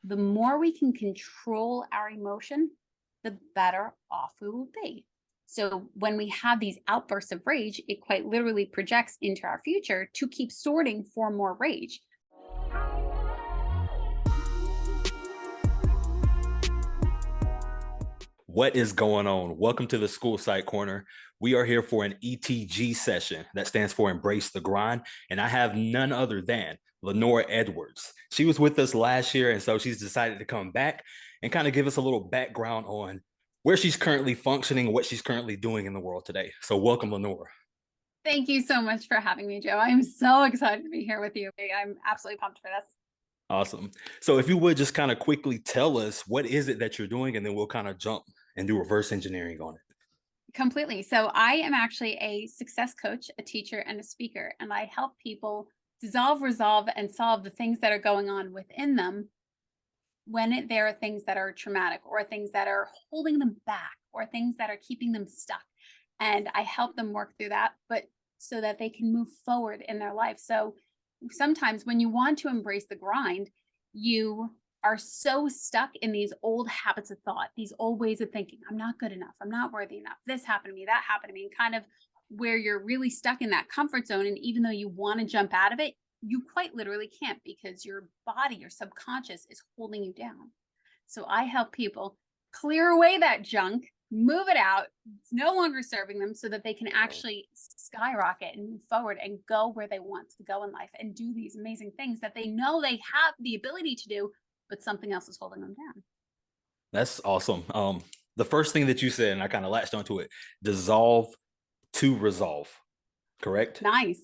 the more we can control our emotion, the better off we will be. So when we have these outbursts of rage, it quite literally projects into our future to keep sorting for more rage. What is going on? Welcome to the School Site Corner. We are here for an ETG session that stands for Embrace the Grind. And I have none other than Lenora Edwards. She was with us last year, and so she's decided to come back and kind of give us a little background on where she's currently functioning and what she's currently doing in the world today. So welcome, Lenora. Thank you so much for having me, Joe. I'm so excited to be here with you. I'm absolutely pumped for this. Awesome. So if you would just kind of quickly tell us what is it that you're doing, and then we'll kind of jump and do reverse engineering on it. Completely. So I am actually a success coach, a teacher, and a speaker, and I help people dissolve, resolve, and solve the things that are going on within them when there are things that are traumatic or things that are holding them back or things that are keeping them stuck. And I help them work through that, but so that they can move forward in their life. So sometimes when you want to embrace the grind, you are so stuck in these old habits of thought, these old ways of thinking. I'm not good enough. I'm not worthy enough. This happened to me. That happened to me. And kind of where you're really stuck in that comfort zone. And even though you want to jump out of it, you quite literally can't because your body, your subconscious is holding you down. So I help people clear away that junk, move it out. It's no longer serving them so that they can actually skyrocket and move forward and go where they want to go in life and do these amazing things that they know they have the ability to do, but something else is holding them down. That's awesome. The first thing that you said, and I kind of latched onto it, dissolve to resolve, correct? Nice.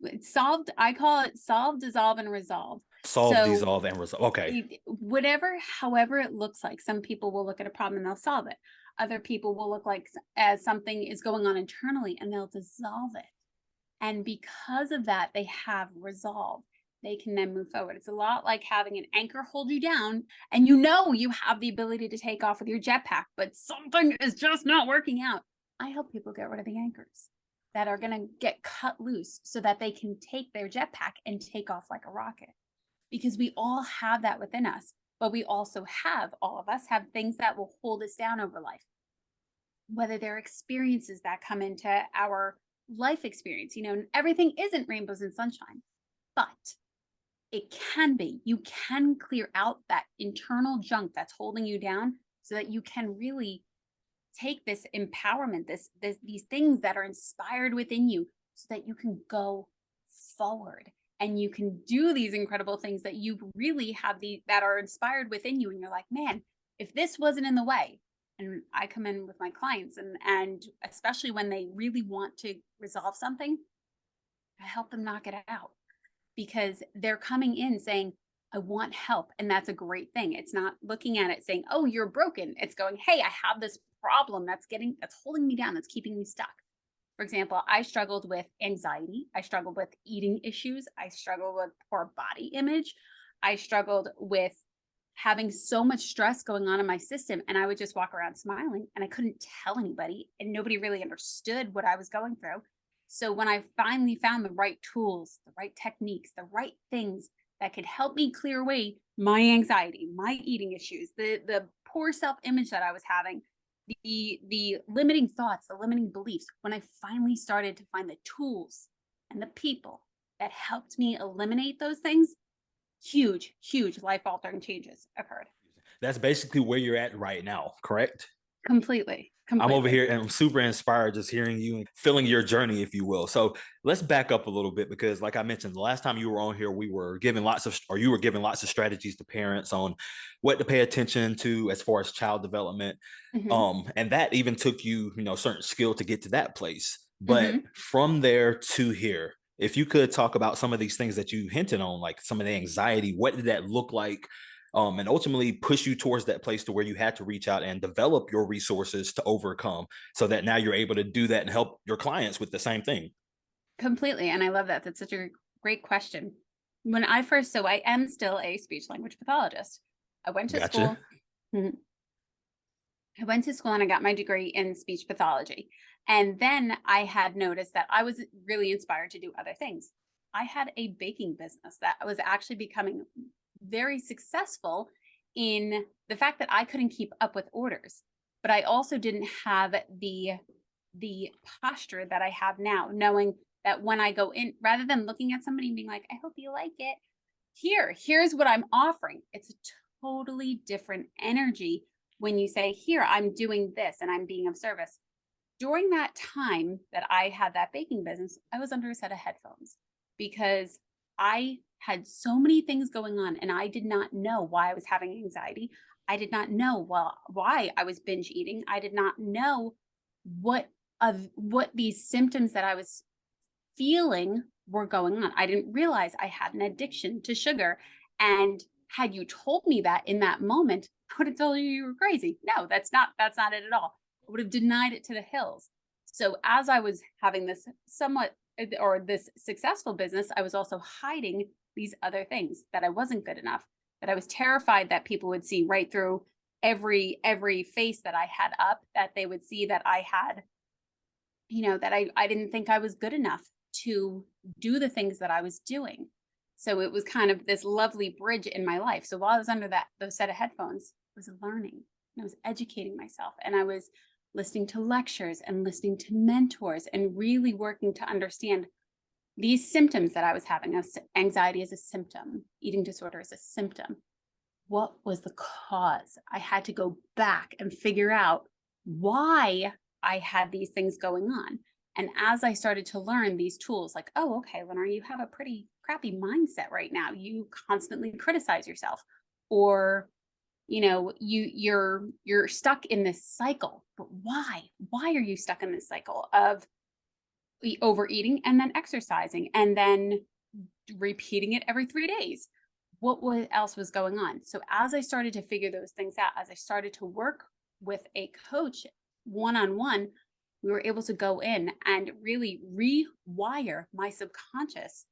It's solved. I call it solve, dissolve, and resolve. Solve, So dissolve, and resolve. Okay. whatever, however it looks like, some people will look at a problem and they'll solve it. Other people will look like as something is going on internally and they'll dissolve it. And because of that, they have resolve. They can then move forward. It's a lot like having an anchor hold you down, and you know you have the ability to take off with your jetpack, but something is just not working out. I help people get rid of the anchors that are going to get cut loose so that they can take their jetpack and take off like a rocket. Because we all have that within us, but we also have, all of us have things that will hold us down over life. Whether they're experiences that come into our life experience, everything isn't rainbows and sunshine, but it can be. You can clear out that internal junk that's holding you down so that you can really take this empowerment, these things that are inspired within you so that you can go forward and you can do these incredible things that you really have that are inspired within you. And you're like, man, if this wasn't in the way, and I come in with my clients and especially when they really want to resolve something, I help them knock it out because they're coming in saying, I want help. And that's a great thing. It's not looking at it saying, oh, you're broken. It's going, hey, I have this problem that's holding me down, that's keeping me stuck. For example, I struggled with anxiety. I struggled with eating issues. I struggled with poor body image. I struggled with having so much stress going on in my system. And I would just walk around smiling and I couldn't tell anybody and nobody really understood what I was going through. So when I finally found the right tools, the right techniques, the right things that could help me clear away my anxiety, my eating issues, the poor self-image that I was having, the limiting thoughts, the limiting beliefs, when I finally started to find the tools and the people that helped me eliminate those things, huge life-altering changes occurred. That's basically where you're at right now, correct? Completely. I'm over here and I'm super inspired just hearing you and feeling your journey, if you will. So let's back up a little bit because, like I mentioned, the last time you were on here, you were giving lots of strategies to parents on what to pay attention to as far as child development. And that even took you, certain skill to get to that place. But from there to here, if you could talk about some of these things that you hinted on, like some of the anxiety, what did that look like? And ultimately push you towards that place to where you had to reach out and develop your resources to overcome so that now you're able to do that and help your clients with the same thing. Completely. And I love that. That's such a great question. So I am still a speech language pathologist. I went to Gotcha. school. I went to school and I got my degree in speech pathology. And then I had noticed that I was really inspired to do other things. I had a baking business that was actually becoming very successful in the fact that I couldn't keep up with orders, but I also didn't have the posture that I have now, knowing that when I go in, rather than looking at somebody and being like, I hope you like it, here's what I'm offering. It's a totally different energy when you say, here, I'm doing this and I'm being of service. During that time that I had that baking business, I was under a set of headphones because I had so many things going on and I did not know why I was having anxiety. I did not know why I was binge eating. I did not know what these symptoms that I was feeling were going on. I didn't realize I had an addiction to sugar. And had you told me that in that moment, I would have told you were crazy. No, that's not it at all. I would have denied it to the hills. So as I was having this this successful business, I was also hiding these other things, that I wasn't good enough, that I was terrified that people would see right through every face that I had up, that they would see that I had, that I didn't think I was good enough to do the things that I was doing. So it was kind of this lovely bridge in my life. So while I was under those set of headphones, I was learning and I was educating myself, and I was listening to lectures and listening to mentors and really working to understand these symptoms that I was having. Anxiety is a symptom, eating disorder is a symptom. What was the cause? I had to go back and figure out why I had these things going on. And as I started to learn these tools, like, oh, okay, Lenore, you have a pretty crappy mindset right now. You constantly criticize yourself, or you're stuck in this cycle. But why? Why are you stuck in this cycle of overeating and then exercising and then repeating it every 3 days? What else was going on? So as I started to figure those things out, as I started to work with a coach one-on-one, we were able to go in and really rewire my subconscious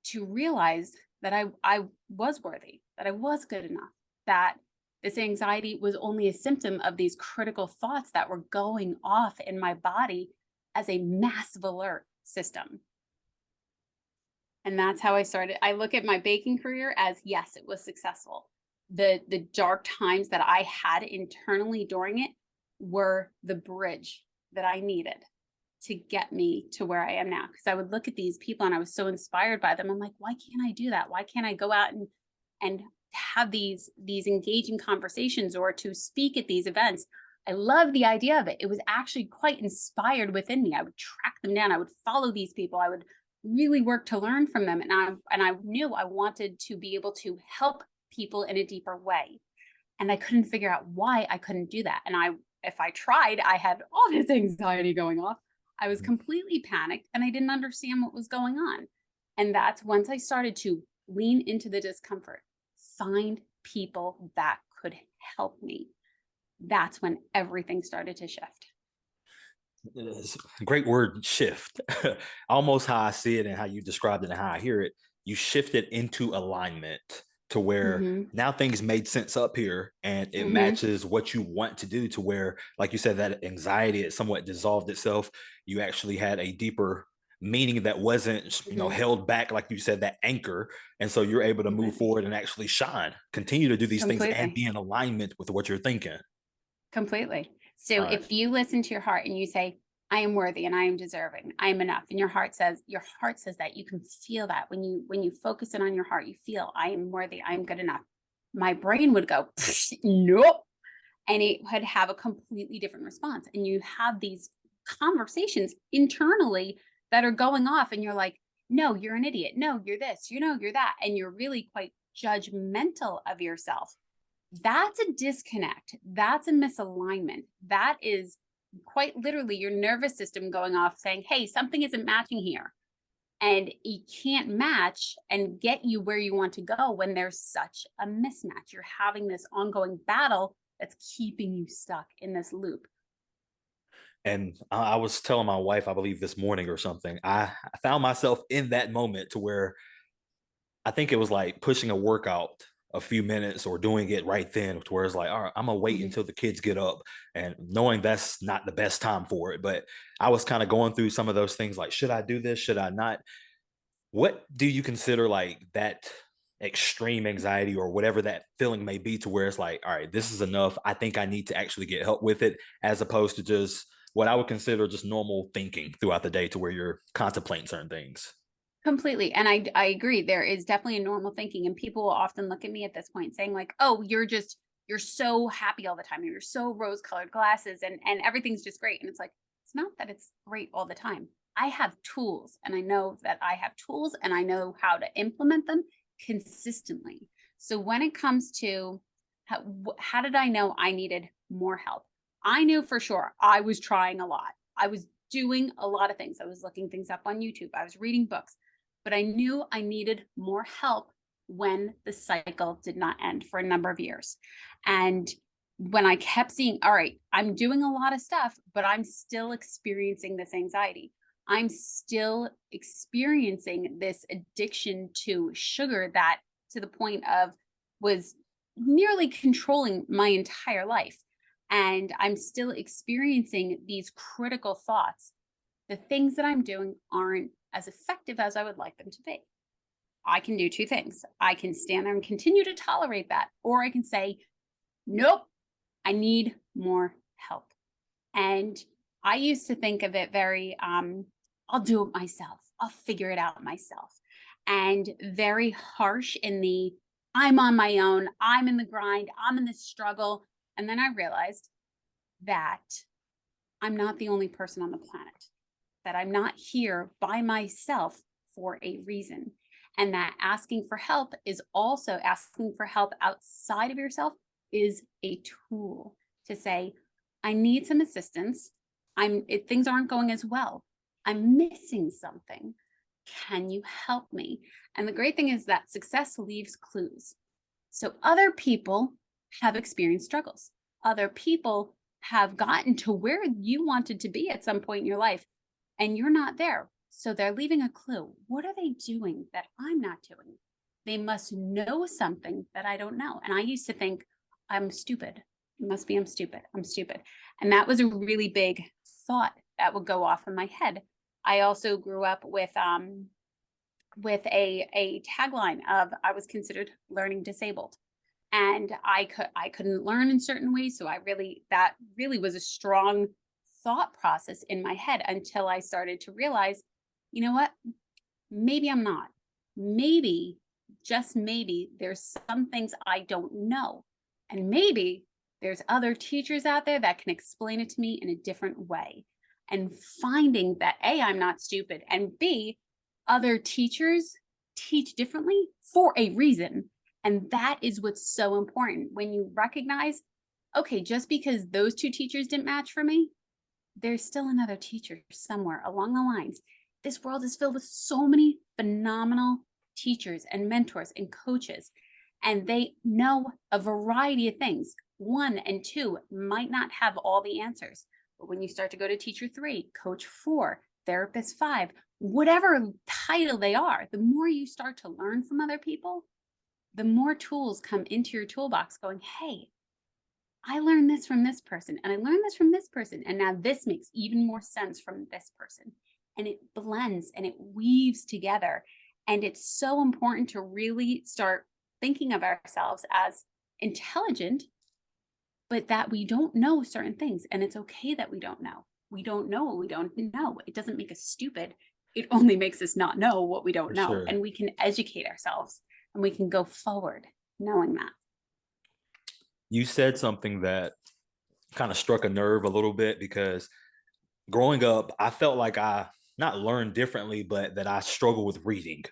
to realize that I was worthy, that I was good enough, that this anxiety was only a symptom of these critical thoughts that were going off in my body as a massive alert system. And that's how I started. I look at my baking career as, yes, it was successful. The dark times that I had internally during it were the bridge that I needed to get me to where I am now. Because I would look at these people and I was so inspired by them. I'm like, why can't I do that? Why can't I go out and have these engaging conversations, or to speak at these events? I love the idea of it. It was actually quite inspired within me. I would track them down. I would follow these people. I would really work to learn from them. And I knew I wanted to be able to help people in a deeper way. And I couldn't figure out why I couldn't do that. And if I tried, I had all this anxiety going off. I was completely panicked and I didn't understand what was going on. And that's once I started to lean into the discomfort, find people that could help me. That's when everything started to shift. It's a great word, shift. Almost how I see it and how you described it and how I hear it. You shifted into alignment to where now things made sense up here, and it matches what you want to do, to where, like you said, that anxiety, it somewhat dissolved itself. You actually had a deeper meaning that wasn't, held back, like you said, that anchor. And so you're able to move forward and actually shine, continue to do these things and be in alignment with what you're thinking. Completely. So if you listen to your heart and you say, I am worthy and I am deserving, I am enough, and your heart says that, you can feel that when you focus in on your heart, you feel, I am worthy, I am good enough. My brain would go, nope. And it would have a completely different response. And you have these conversations internally that are going off, and you're like, no, you're an idiot. No, you're this, you're that. And you're really quite judgmental of yourself. That's a disconnect. That's a misalignment. That is quite literally your nervous system going off saying, hey, something isn't matching here. And you can't match and get you where you want to go when there's such a mismatch. You're having this ongoing battle that's keeping you stuck in this loop. And I was telling my wife, I believe this morning or something, I found myself in that moment to where I think it was like pushing a workout a few minutes or doing it right then, to where it's like, all right, I'm gonna wait until the kids get up, and knowing that's not the best time for it. But I was kind of going through some of those things, like, should I do this? Should I not? What do you consider like that extreme anxiety or whatever that feeling may be, to where it's like, all right, this is enough. I think I need to actually get help with it, as opposed to just what I would consider just normal thinking throughout the day, to where you're contemplating certain things. Completely. And I agree. There is definitely a normal thinking. And people will often look at me at this point saying, like, oh, you're so happy all the time. You're so rose-colored glasses and everything's just great. And it's like, it's not that it's great all the time. I have tools and I know that I have tools and I know how to implement them consistently. So when it comes to how did I know I needed more help? I knew for sure I was trying a lot. I was doing a lot of things. I was looking things up on YouTube. I was reading books, but I knew I needed more help when the cycle did not end for a number of years. And when I kept seeing, all right, I'm doing a lot of stuff, but I'm still experiencing this anxiety. I'm still experiencing this addiction to sugar that to the point of was nearly controlling my entire life. And I'm still experiencing these critical thoughts. The things that I'm doing aren't as effective as I would like them to be. I can do two things. I can stand there and continue to tolerate that, or I can say, nope, I need more help. And I used to think of it very, I'll do it myself. I'll figure it out myself. And very harsh in the, I'm on my own. I'm in the grind. I'm in the struggle. And then I realized that I'm not the only person on the planet, that I'm not here by myself for a reason. And that asking for help is also asking for help outside of yourself is a tool to say, I need some assistance. Things aren't going as well. I'm missing something. Can you help me? And the great thing is that success leaves clues. So other people have experienced struggles. Other people have gotten to where you wanted to be at some point in your life, and you're not there. So they're leaving a clue. What are they doing that I'm not doing? They must know something that I don't know. And I used to think, I'm stupid. It must be I'm stupid. I'm stupid. And that was a really big thought that would go off in my head. I also grew up with a tagline of I was considered learning disabled. And I couldn't learn in certain ways. So that really was a strong thought process in my head until I started to realize, you know what? Maybe I'm not. Maybe, just maybe, there's some things I don't know. And maybe there's other teachers out there that can explain it to me in a different way. And finding that A, I'm not stupid, and B, other teachers teach differently for a reason. And that is what's so important when you recognize, okay, just because those two teachers didn't match for me, there's still another teacher somewhere along the lines. This world is filled with so many phenomenal teachers and mentors and coaches, and they know a variety of things. 1 and 2 might not have all the answers, but when you start to go to teacher 3, coach 4, therapist 5, whatever title they are, the more you start to learn from other people, the more tools come into your toolbox going, hey, I learned this from this person and I learned this from this person. And now this makes even more sense from this person. And it blends and it weaves together. And it's so important to really start thinking of ourselves as intelligent, but that we don't know certain things. And it's okay that we don't know. We don't know what we don't know. It doesn't make us stupid. It only makes us not know what we don't For know. sure. And we can educate ourselves and we can go forward knowing that. You said something that kind of struck a nerve a little bit, because growing up, I felt like I not learned differently, but that I struggled with reading.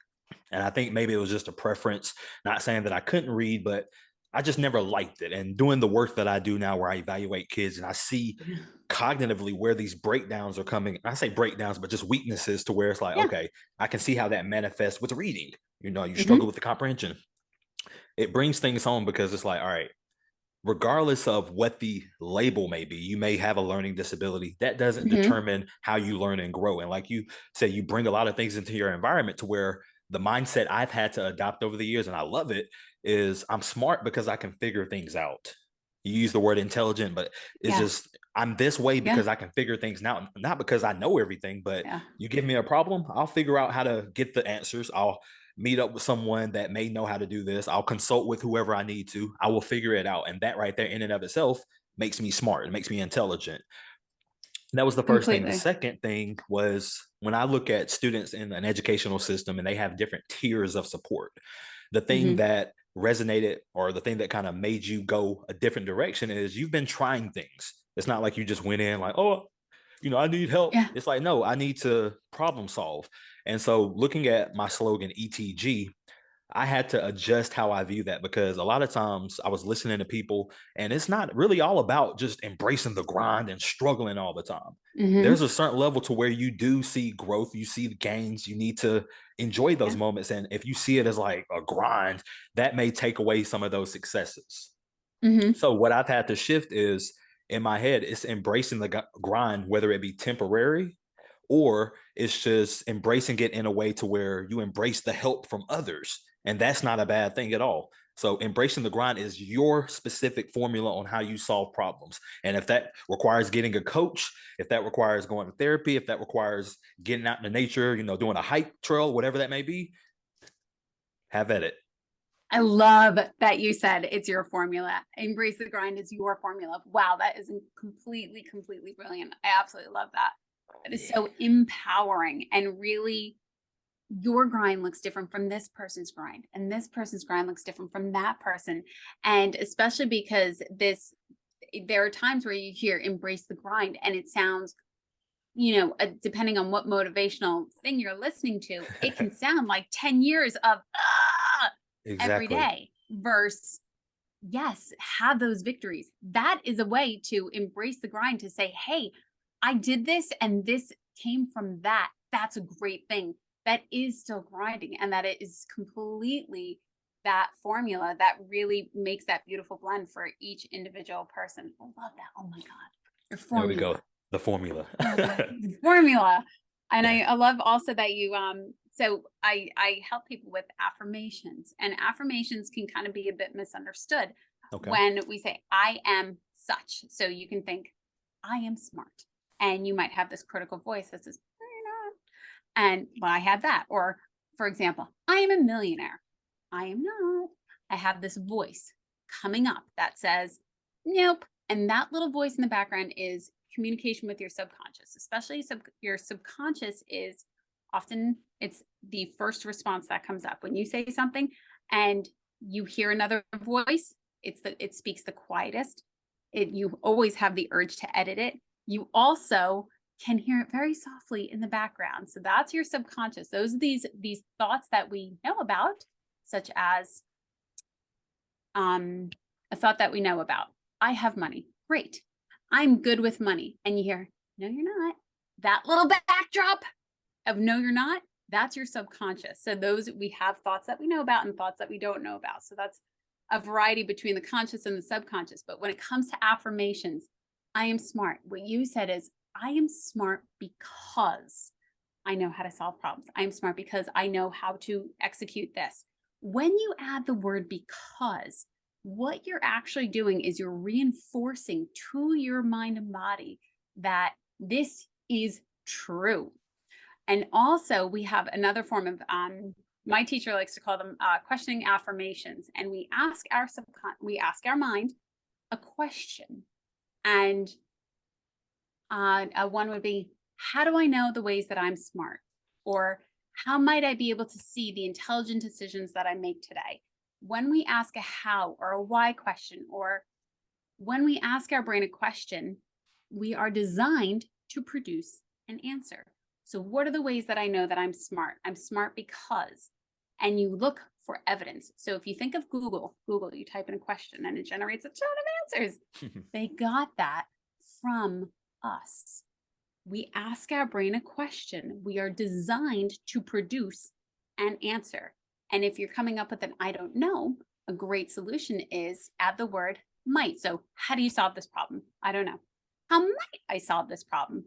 And I think maybe it was just a preference, not saying that I couldn't read, but I just never liked it. And doing the work that I do now, where I evaluate kids and I see cognitively where these breakdowns are coming. I say breakdowns, but just weaknesses, to where it's like, Yeah. okay, I can see how that manifests with reading. You struggle Mhm. with the comprehension. It brings things home, because it's like, all right, regardless of what the label may be, you may have a learning disability. That doesn't Mhm. determine how you learn and grow. And like you say, you bring a lot of things into your environment, to where the mindset I've had to adopt over the years, and I love it, is I'm smart because I can figure things out. You use the word intelligent, but it's Yeah. just I'm this way Yeah. because I can figure things out, not because I know everything. But Yeah. you give me a problem, I'll figure out how to get the answers. I'll meet up with someone that may know how to do this. I'll consult with whoever I need to. I will figure it out. And that right there in and of itself makes me smart. It makes me intelligent. That was the first thing. The Completely. second thing was when I look at students in an educational system and they have different tiers of support, the thing Hmm. that resonated or the thing that kind of made you go a different direction is you've been trying things. It's not like you just went in like, oh, I need help. Yeah. It's like, no, I need to problem solve. And so looking at my slogan, ETG, I had to adjust how I view that because a lot of times I was listening to people and it's not really all about just embracing the grind and struggling all the time. There's Hmm. a certain level to where you do see growth, you see the gains, you need to enjoy those Yeah. moments. And if you see it as like a grind, that may take away some of those successes. Hmm. So what I've had to shift is in my head, it's embracing the grind, whether it be temporary or it's just embracing it in a way to where you embrace the help from others. And that's not a bad thing at all. So embracing the grind is your specific formula on how you solve problems. And if that requires getting a coach, if that requires going to therapy, if that requires getting out in the nature, doing a hike trail, whatever that may be, have at it. I love that you said it's your formula. Embrace the grind is your formula. Wow, that is completely, completely brilliant. I absolutely love that. That is Yeah. so empowering, and really your grind looks different from this person's grind, and this person's grind looks different from that person. And especially because there are times where you hear embrace the grind and it sounds, depending on what motivational thing you're listening to, it can sound like 10 years of every Exactly. day versus, yes, have those victories. That is a way to embrace the grind, to say, hey, I did this and this came from that. That's a great thing. That is still grinding, and that it is completely that formula that really makes that beautiful blend for each individual person. I love that. Oh my God. Your There we go. formula. The formula. Oh God, the formula. And Yeah. I love also that you so I help people with affirmations, and affirmations can kind of be a bit misunderstood Okay. when we say I am such. So you can think I am smart, and you might have this critical voice that says no, you're not. And well, I have that. Or for example, I am a millionaire. I am not. I have this voice coming up that says nope. And that little voice in the background is communication with your subconscious, especially your subconscious is often, it's the first response that comes up when you say something and you hear another voice. It speaks the quietest. You always have the urge to edit it. You also can hear it very softly in the background. So that's your subconscious. Those are these thoughts that we know about, such as a thought that we know about. I have money. Great. I'm good with money. And you hear, no, you're not. That little backdrop of no, you're not, that's your subconscious. So those, we have thoughts that we know about and thoughts that we don't know about. So that's a variety between the conscious and the subconscious. But when it comes to affirmations, I am smart. What you said is, I am smart because I know how to solve problems. I am smart because I know how to execute this. When you add the word because, what you're actually doing is you're reinforcing to your mind and body that this is true. And also, we have another form of, my teacher likes to call them questioning affirmations. And we ask our mind a question. And one would be, how do I know the ways that I'm smart? Or how might I be able to see the intelligent decisions that I make today? When we ask a how or a why question, or when we ask our brain a question, we are designed to produce an answer. So, what are the ways that I know that I'm smart? I'm smart because, and you look for evidence. So, if you think of Google, you type in a question and it generates a ton of answers. They got that from us. We ask our brain a question. We are designed to produce an answer. And if you're coming up with an I don't know, a great solution is add the word might. So, how do you solve this problem? I don't know. How might I solve this problem?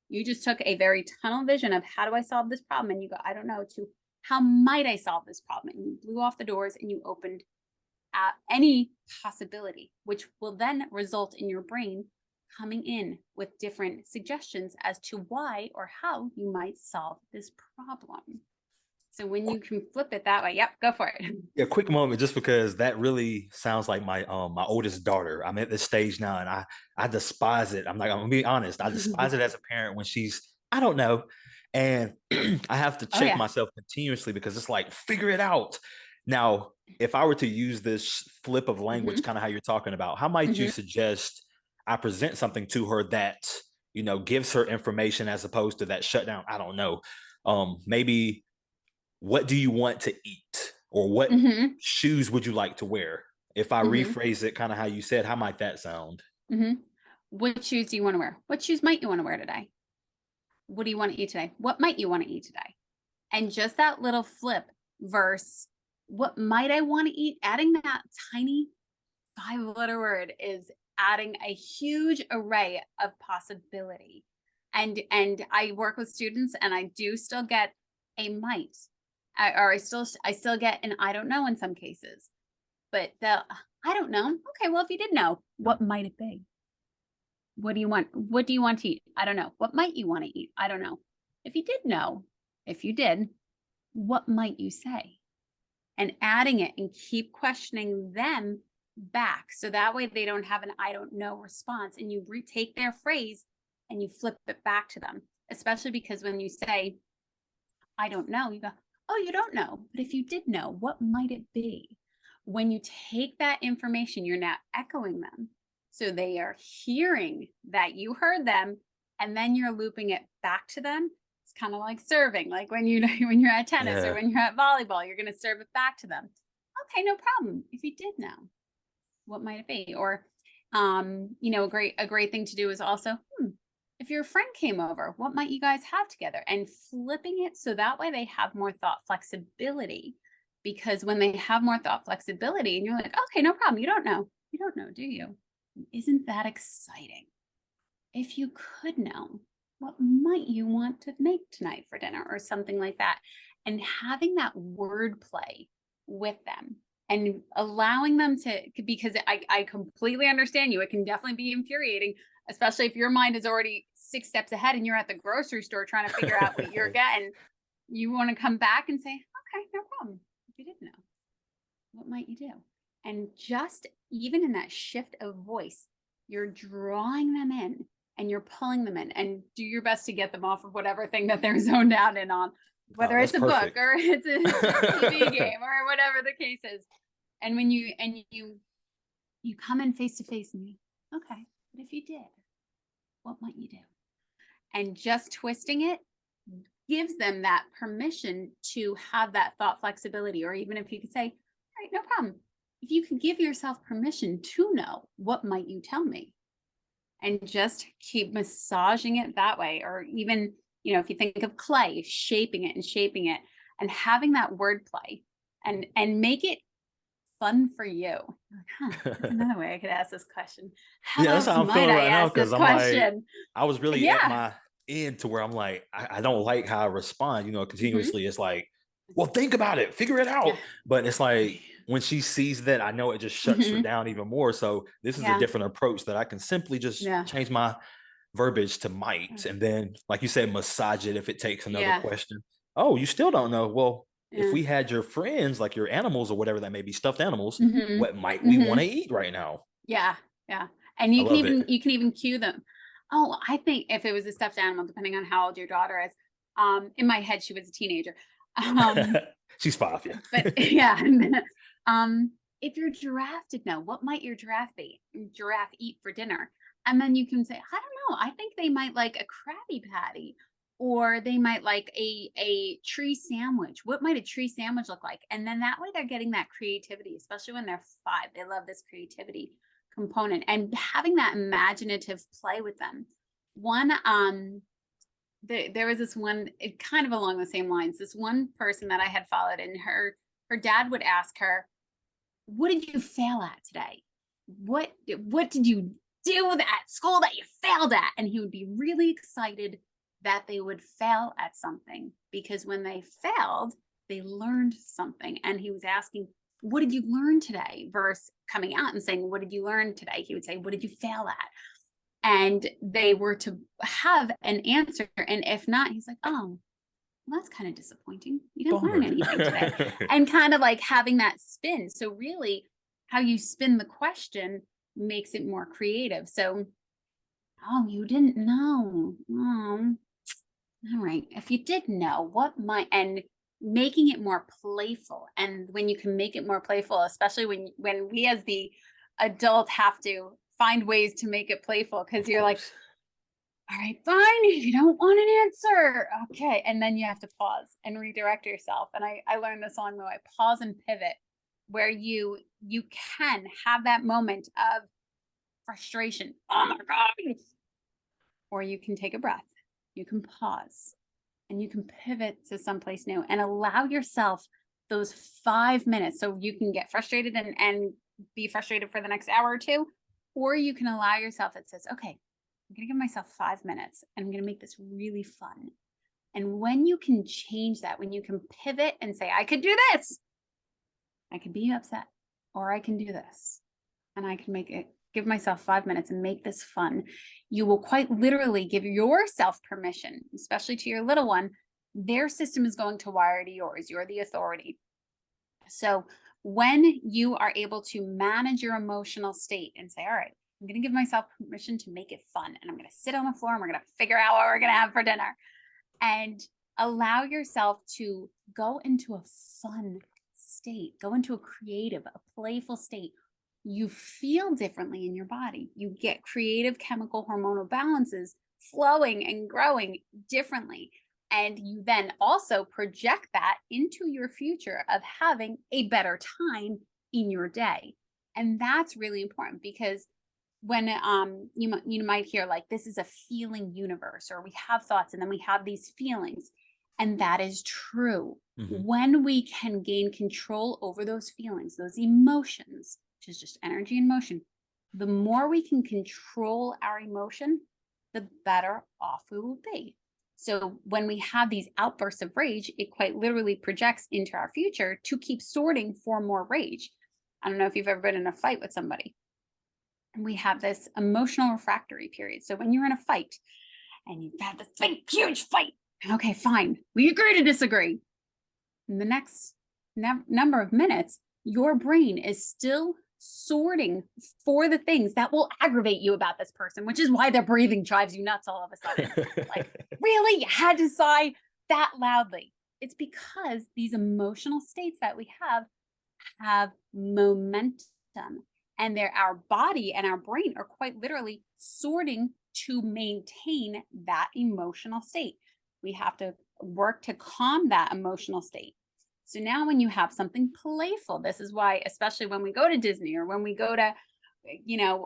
You just took a very tunnel vision of how do I solve this problem? And you go, I don't know, to how might I solve this problem? And you blew off the doors and you opened any possibility, which will then result in your brain coming in with different suggestions as to why or how you might solve this problem. So when you can flip it that way, yep, go for it. Yeah, quick moment, just because that really sounds like my oldest daughter. I'm at this stage now, and I despise it. I'm gonna be honest. I despise it as a parent when she's, I don't know, and I have to Oh check yeah. myself continuously because it's like, figure it out. Now, if I were to use this flip of language, Hmm. kind of how you're talking about, how might you Hmm. suggest I present something to her that, gives her information as opposed to that shutdown? I don't know. Maybe, what do you want to eat, or what Hmm. shoes would you like to wear? If I Hmm. rephrase it kind of how you said, how might that sound? Hmm. What shoes do you want to wear? What shoes might you want to wear today? What do you want to eat today? What might you want to eat today? And just that little flip versus what might I want to eat? Adding that tiny 5-letter word is adding a huge array of possibility. And I work with students and I do still get a might. Or I still get an I don't know in some cases. But the I don't know. Okay, well if you did know, what might it be? What do you want? What do you want to eat? I don't know. What might you want to eat? I don't know. If you did know, if you did, what might you say? And adding it and keep questioning them back. So that way they don't have an I don't know response. And you retake their phrase and you flip it back to them. Especially because when you say, I don't know, you go, oh, you don't know. But if you did know, what might it be? When you take that information, you're now echoing them. So they are hearing that you heard them, and then you're looping it back to them. It's kind of like serving, like when you when you're at tennis or Yeah. when you're at volleyball, you're going to serve it back to them. Okay, no problem. If you did know, what might it be? Or, a great thing to do is also, if your friend came over, what might you guys have together? And flipping it so that way they have more thought flexibility. Because when they have more thought flexibility, and you're like, okay, no problem. You don't know, do you? Isn't that exciting? If you could know, what might you want to make tonight for dinner or something like that? And having that word play with them and allowing them to, because I completely understand you. It can definitely be infuriating, especially if your mind is already 6 steps ahead and you're at the grocery store trying to figure out what you're getting. You want to come back and say, okay, no problem. If you didn't know, what might you do? And just even in that shift of voice, you're drawing them in and you're pulling them in, and do your best to get them off of whatever thing that they're zoned out in on, Oh, whether that's it's a book perfect. or it's a TV game or whatever the case is. And when you come in face to face and you, okay, but if you did, what might you do? And just twisting it gives them that permission to have that thought flexibility. Or even if you could say, all right, no problem. If you could give yourself permission to know, what might you tell me? And just keep massaging it that way. Or even, if you think of clay, shaping it and having that word play and make it fun for you. Like, that's another way I could ask this question. How Yeah, that's else how I'm might feeling I right now, ask because this I'm like, question? I was really at Yeah. my end to where I'm like, I don't like how I respond, Hmm. continuously. It's like, well, think about it, figure it Yeah. out. But it's like, when she sees that, I know it just shuts her Hmm. down even more. So this is a Yeah. different approach that I can simply just Yeah. change my verbiage to might. And then, like you said, massage it if it takes another Yeah. question. Oh, you still don't know. Well, if Yeah. we had your friends, like your animals or whatever that may be, stuffed animals, Mhm. what might we want to Mhm. eat right now? Yeah, yeah. And I love it. you can even cue them. Oh, I think if it was a stuffed animal, depending on how old your daughter is, in my head she was a teenager. Um, She's 5, yeah. but yeah. um, if your giraffe did know, what might your giraffe eat for dinner? And then you can say, I don't know. I think they might like a Krabby Patty, or they might like a tree sandwich. What might a tree sandwich look like? And then that way they're getting that creativity, especially when they're 5. They love this creativity component and having that imaginative play with them. One, there was this one, kind of along the same lines. This one person that I had followed, and her dad would ask her, "What did you fail at today? What did you do at school that you failed at?" And he would be really excited that they would fail at something, because when they failed, they learned something. And he was asking, "What did you learn today?" Versus coming out and saying, "What did you learn today?" He would say, "What did you fail at?" And they were to have an answer. And if not, he's like, "Oh, well, that's kind of disappointing. You didn't learn Bummer. anything today. And kind of like having that spin. So really how you spin the question makes it more creative. So, oh, you didn't know. Oh, all right. If you did know, what might, and making it more playful. And when you can make it more playful, especially when we as the adult have to find ways to make it playful, because Of you're like, course. all right, fine, if you don't want an answer. Okay. And then you have to pause and redirect yourself. And I learned this along the way. Pause and pivot, where you can have that moment of frustration. Oh my God. Or you can take a breath. You can pause and you can pivot to someplace new and allow yourself those 5 minutes. So you can get frustrated and be frustrated for the next hour or two, or you can allow yourself that says, okay, I'm going to give myself 5 minutes and I'm going to make this really fun. And when you can change that, when you can pivot and say, I could do this, I could be upset, or I can do this, and I can give myself 5 minutes and make this fun. You will quite literally give yourself permission, especially to your little one. Their system is going to wire to yours. You're the authority. So when you are able to manage your emotional state and say, all right, I'm going to give myself permission to make it fun. And I'm going to sit on the floor and we're going to figure out what we're going to have for dinner. And allow yourself to go into a fun state, go into a creative, a playful state. You feel differently in your body. You get creative chemical hormonal balances flowing and growing differently. And you then also project that into your future of having a better time in your day. And that's really important, because when you might hear like, this is a feeling universe, or we have thoughts and then we have these feelings. And that is true. Mhm. When we can gain control over those feelings, those emotions, which is just energy and motion, the more we can control our emotion, the better off we will be. So when we have these outbursts of rage, it quite literally projects into our future to keep sorting for more rage. I don't know if you've ever been in a fight with somebody. And we have this emotional refractory period. So when you're in a fight and you've had this big, huge fight, okay, fine, we agree to disagree. In the next number of minutes, your brain is still sorting for the things that will aggravate you about this person, which is why their breathing drives you nuts all of a sudden. Like, really? You had to sigh that loudly. It's because these emotional states that we have momentum, and our body and our brain are quite literally sorting to maintain that emotional state. We have to work to calm that emotional state. So now when you have something playful, this is why, especially when we go to Disney, or when we go to,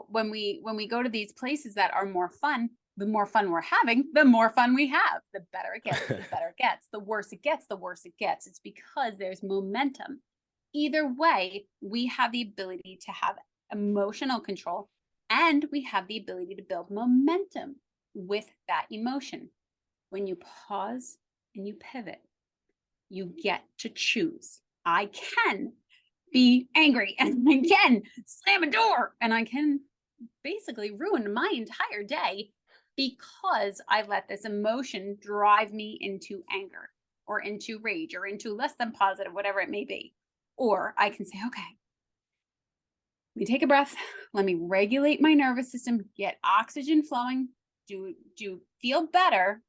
when we go to these places that are more fun, the more fun we're having, the more fun we have. The better it gets, the better it gets. The worse it gets, the worse it gets. It's because there's momentum. Either way, we have the ability to have emotional control, and we have the ability to build momentum with that emotion. When you pause and you pivot, you get to choose. I can be angry, and I can slam a door, and I can basically ruin my entire day because I let this emotion drive me into anger, or into rage, or into less than positive, whatever it may be. Or I can say, okay, let me take a breath. Let me regulate my nervous system, get oxygen flowing, do feel better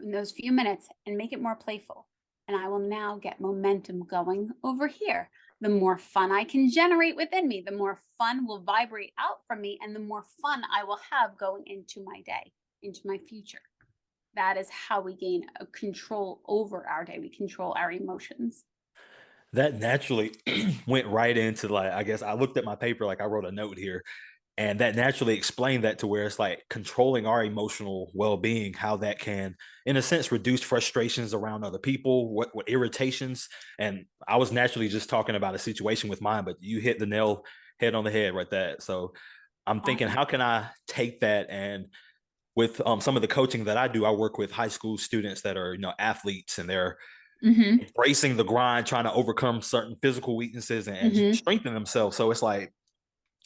in those few minutes, and make it more playful. And I will now get momentum going over here. The more fun I can generate within me, the more fun will vibrate out from me, and the more fun I will have going into my day, into my future. That is how we gain a control over our day. We control our emotions. That naturally went right into, like, I guess I looked at my paper, like I wrote a note here, and that naturally explained that, to where it's like controlling our emotional well-being, how that can, in a sense, reduce frustrations around other people, what irritations. And I was naturally just talking about a situation with mine, but you hit the nail head on the head right there. So I'm thinking, Awesome. how can I take that, and with some of the coaching that I do, I work with high school students that are, athletes, and they're Mm-hmm. embracing the grind, trying to overcome certain physical weaknesses and Mm-hmm. strengthen themselves. So it's like,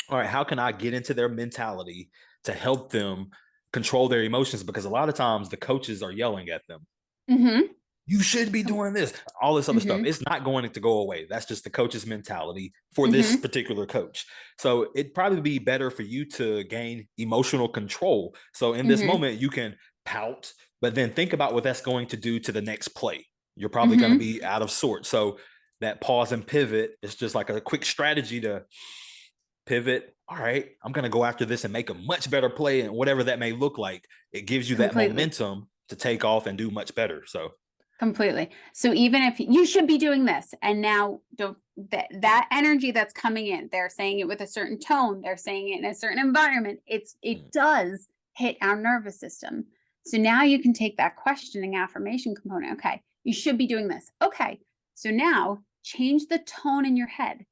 all right, how can I get into their mentality to help them control their emotions? Because a lot of times the coaches are yelling at them. Mm-hmm. you should be Com- doing this, all this other stuff. mhm, It's not going to go away. That's just the coach's mentality for this mhm, particular coach. So it'd probably be better for you to gain emotional control. So in this mhm, moment, you can pout, but then think about what that's going to do to the next play. You're probably going to mhm. be out of sorts. So that pause and pivot is just like a quick strategy to pivot. All right, I'm going to go after this and make a much better play. And whatever that may look like, it gives you that Completely. momentum to take off and do much better. So, Completely. So even if you should be doing this, and now don't that energy that's coming in, they're saying it with a certain tone, they're saying it in a certain environment, it does hit our nervous system. So now you can take that questioning affirmation component. Okay, you should be doing this. Okay. So now change the tone in your head.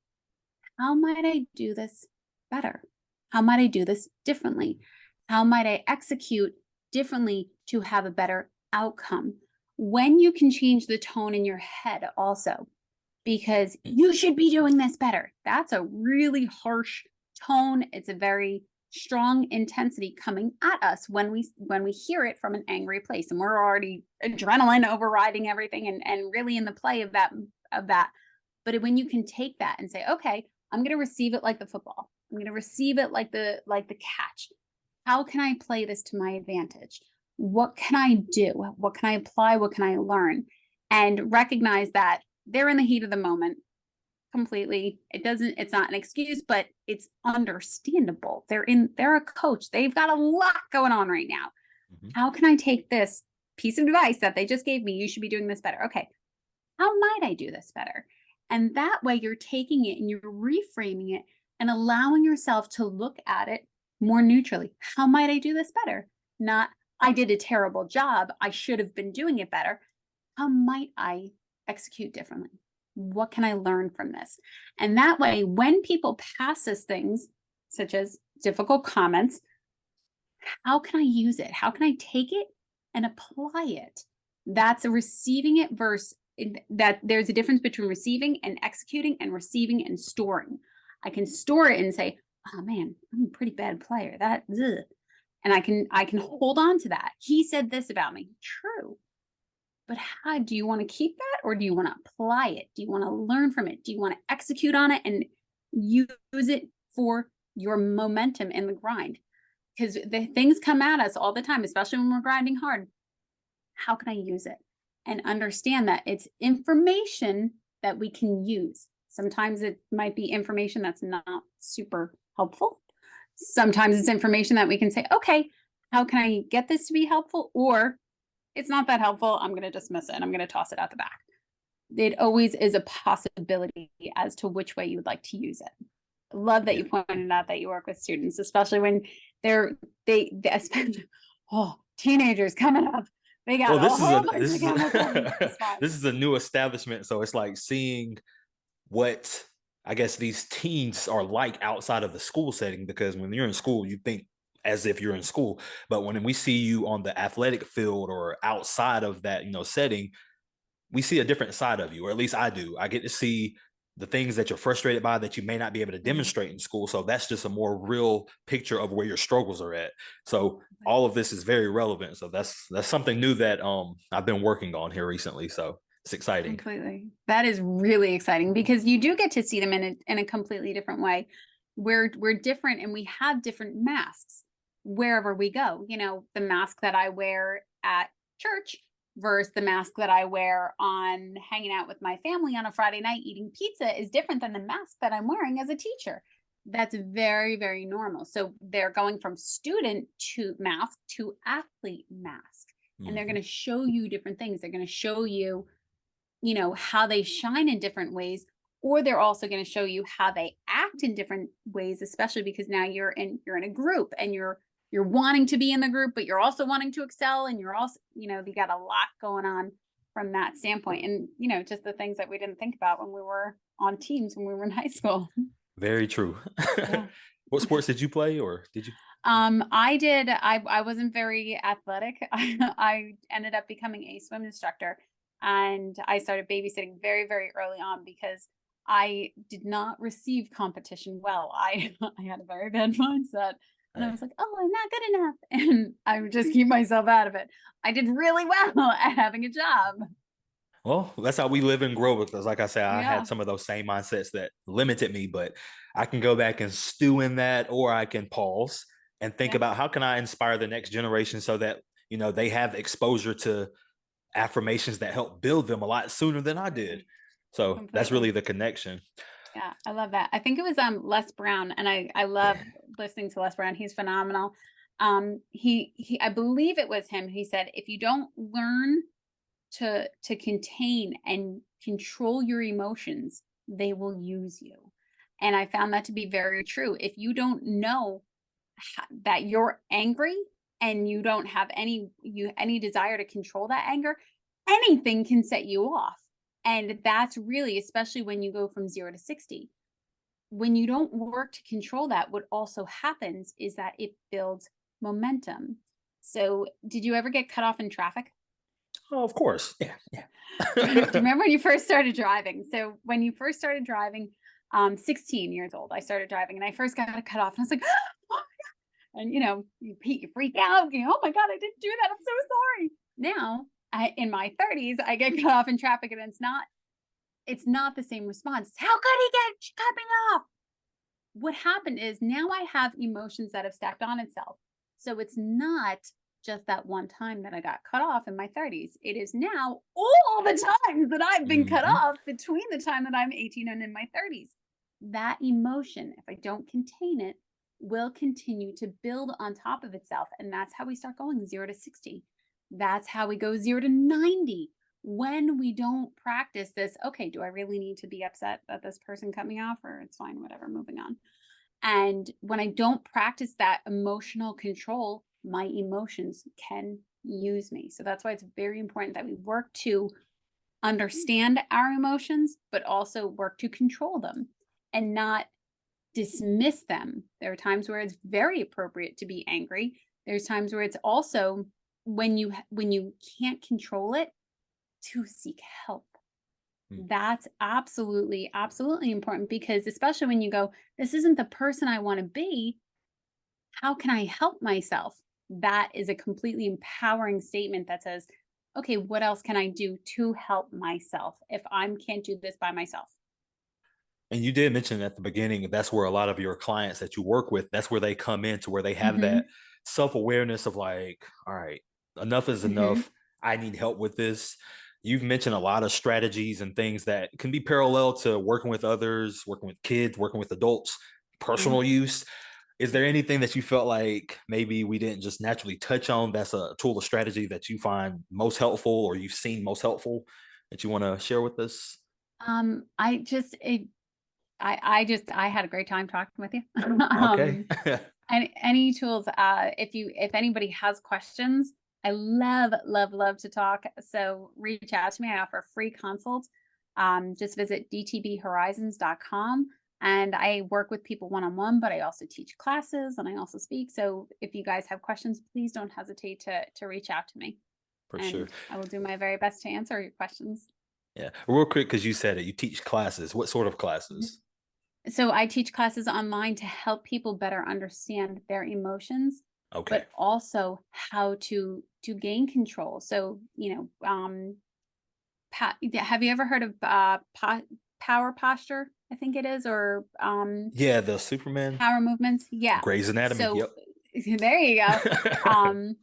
How might I do this better? How might I do this differently? How might I execute differently to have a better outcome? When you can change the tone in your head also, because you should be doing this better. That's a really harsh tone. It's a very strong intensity coming at us when we hear it from an angry place, and we're already adrenaline overriding everything and really in the play of that. But when you can take that and say, okay, I'm going to receive it like the football. I'm going to receive it like the catch. How can I play this to my advantage? What can I do? What can I apply? What can I learn? And recognize that they're in the heat of the moment completely. It's not an excuse, but it's understandable. They're a coach. They've got a lot going on right now. mhm. How can I take this piece of advice that they just gave me? You should be doing this better. Okay. How might I do this better? And that way you're taking it and you're reframing it and allowing yourself to look at it more neutrally. How might I do this better? Not, I did a terrible job. I should have been doing it better. How might I execute differently? What can I learn from this? And that way, when people pass us things, such as difficult comments, how can I use it? How can I take it and apply it? That's a receiving it versus that there's a difference between receiving and executing and receiving and storing. I can store it and say, "Oh man, I'm a pretty bad player." That ugh. And I can hold on to that. He said this about me. True. But how do you want to keep that or do you want to apply it? Do you want to learn from it? Do you want to execute on it and use it for your momentum in the grind? Because the things come at us all the time, especially when we're grinding hard. How can I use it? And understand that it's information that we can use. Sometimes it might be information that's not super helpful. Sometimes it's information that we can say, okay, how can I get this to be helpful? Or it's not that helpful. I'm going to dismiss it and I'm going to toss it out the back. It always is a possibility as to which way you would like to use it. Love that Yeah. you pointed out that you work with students, especially when they spend teenagers coming up. They got Well, a whole bunch of chemicals. It's fun. this is a new establishment, so it's like seeing what I guess these teens are like outside of the school setting. Because when you're in school, you think as if you're in school, but when we see you on the athletic field or outside of that, setting, we see a different side of you, or at least I do. I get to see the things that you're frustrated by that you may not be able to Mhm. demonstrate in school. So that's just a more real picture of where your struggles are at. So Right. all of this is very relevant. So that's something new that I've been working on here recently. So it's exciting. Completely. That is really exciting because you do get to see them in a completely different way. We're different and we have different masks wherever we go. You know, the mask that I wear at church versus the mask that I wear on hanging out with my family on a Friday night eating pizza is different than the mask that I'm wearing as a teacher. That's very, very normal. So they're going from student to mask to athlete mask. And they're going Mhm. to show you different things. They're going to show you how they shine in different ways, or they're also going to show you how they act in different ways, especially because now you're in a group and you're wanting to be in the group, but you're also wanting to excel and you're also, you got a lot going on from that standpoint. And, just the things that we didn't think about when we were on teams when we were in high school. Very true. Yeah. What sports did you play, or did you? I wasn't very athletic. I ended up becoming a swim instructor and I started babysitting very, very early on because I did not receive competition well. I had a very bad mindset and I Hey, was like, oh, I'm not good enough. And I would just keep myself out of it. I did really well at having a job. Well, that's how we live and grow because, like I said, I had Yeah. some of those same mindsets that limited me, but I can go back and stew in that, or I can pause and think Yeah. about how can I inspire the next generation so that, they have exposure to affirmations that help build them a lot sooner than I did. Completely. So that's Completely. really the connection. Yeah, I love that. I think it was Les Brown, and I love Yeah. listening to Les Brown. He's phenomenal. He I believe it was him. He said, if you don't learn to contain and control your emotions, they will use you. And I found that to be very true. If you don't know that you're angry and you don't have any desire to control that anger, anything can set you off. And that's really, especially when you go from 0 to 60, when you don't work to control that, what also happens is that it builds momentum. So, did you ever get cut off in traffic? Oh, of course. Yeah. Do you Yeah. remember when you first started driving? So, when you first started driving, 16 years old, I started driving and I first got cut off and I was like, and you freak out, oh my God, I didn't do that. I'm so sorry. Now, in my 30s, I get cut off in traffic and it's not the same response. How could he cut me off? What happened is now I have emotions that have stacked on itself. So it's not just that one time that I got cut off in my 30s. It is now all the times that I've been cut Hmm. off between the time that I'm 18 and in my 30s. That emotion, if I don't contain it, will continue to build on top of itself. And that's how we start going 0 to 60. That's how we go 0 to 90. When we don't practice this, okay, do I really need to be upset that this person cut me off, or it's fine, whatever, moving on. And when I don't practice that emotional control, my emotions can use me. So that's why it's very important that we work to understand our emotions, but also work to control them and not dismiss them. There are times where it's very appropriate to be angry. There's times where it's also when you can't control it, to seek help. Mm. That's absolutely, absolutely important because especially when you go, this isn't the person I want to be. How can I help myself? That is a completely empowering statement that says, okay, what else can I do to help myself if I can't do this by myself? And you did mention at the beginning that's where a lot of your clients that you work with, that's where they come in to where they have that Hmm. self-awareness of like, all right, enough is Hmm. enough. I need help with this. You've mentioned a lot of strategies and things that can be parallel to working with others, working with kids, working with adults, Yeah. personal use. Is there anything that you felt like maybe we didn't just naturally touch on that's a tool of strategy that you find most helpful or you've seen most helpful that you want to share with us? I just, I had a great time talking with you. Okay. Any tools, if anybody has questions, I love, love, love to talk. So reach out to me. I offer free consults. Just visit dtbhorizons.com. And I work with people one-on-one, but I also teach classes and I also speak. So if you guys have questions, please don't hesitate to reach out to me. For sure. And I will do my very best to answer your questions. Yeah. Real quick, because you said it, you teach classes. What sort of Mhm. classes? So I teach classes online to help people better understand their emotions, Okay. but also how to gain control. So, yeah, have you ever heard of power posture? I think it is, or Yeah, the Superman, power movements. Yeah. Grey's Anatomy. So Yep. there you go. Um,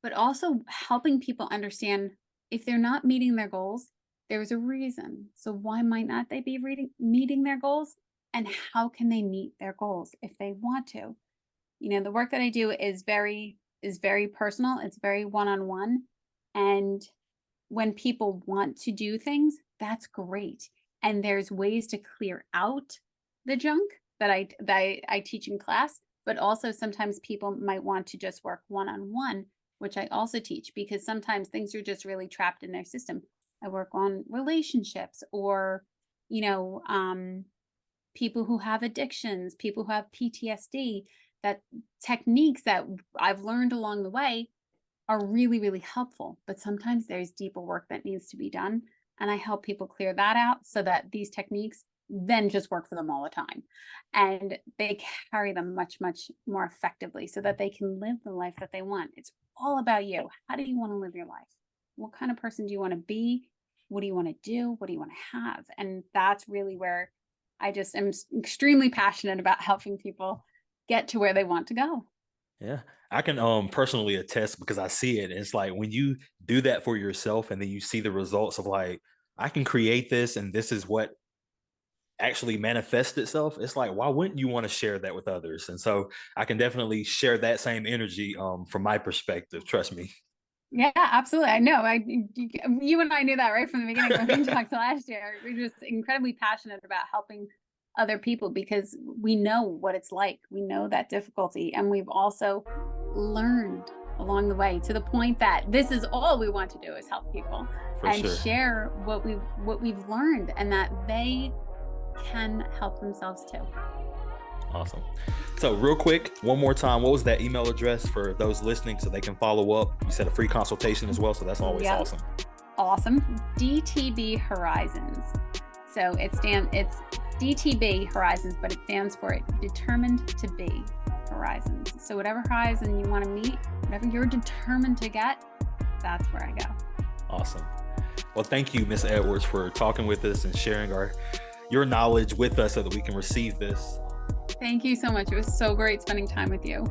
but also helping people understand if they're not meeting their goals, there's a reason. So why might not they be meeting their goals? And how can they meet their goals if they want to? The work that I do is very personal. It's very one-on-one. And when people want to do things, that's great. And there's ways to clear out the junk that I teach in class, but also sometimes people might want to just work one-on-one, which I also teach because sometimes things are just really trapped in their system. I work on relationships or, you know, um, people who have addictions, people who have PTSD, that techniques that I've learned along the way are really, really helpful. But sometimes there's deeper work that needs to be done. And I help people clear that out so that these techniques then just work for them all the time. And they carry them much, much more effectively so that they can live the life that they want. It's all about you. How do you want to live your life? What kind of person do you want to be? what do you want to do? What do you want to have? And that's really where I just am extremely passionate about helping people get to where they want to go. Yeah. I can personally attest because I see it. It's like when you do that for yourself and then you see the results of like, I can create this and this is what actually manifests itself. It's like, why wouldn't you want to share that with others? And so I can definitely share that same energy from my perspective. Trust me. Yeah, absolutely. I know. You and I knew that right from the beginning when we talked last year. We're just incredibly passionate about helping other people because we know what it's like. We know that difficulty, and we've also learned along the way to the point that this is all we want to do is help people For and sure. share what we've learned, and that they can help themselves too. Awesome. So real quick, one more time, what was that email address for those listening so they can follow up? You said a free consultation as well, so that's always Yep. awesome. Awesome. DTB Horizons. So it's DTB Horizons, but it stands for Determined to Be Horizons. So whatever horizon you want to meet, whatever you're determined to get, that's where I go. Awesome. Well, thank you, Miss Edwards, for talking with us and sharing your knowledge with us so that we can receive this. Thank you so much. It was so great spending time with you.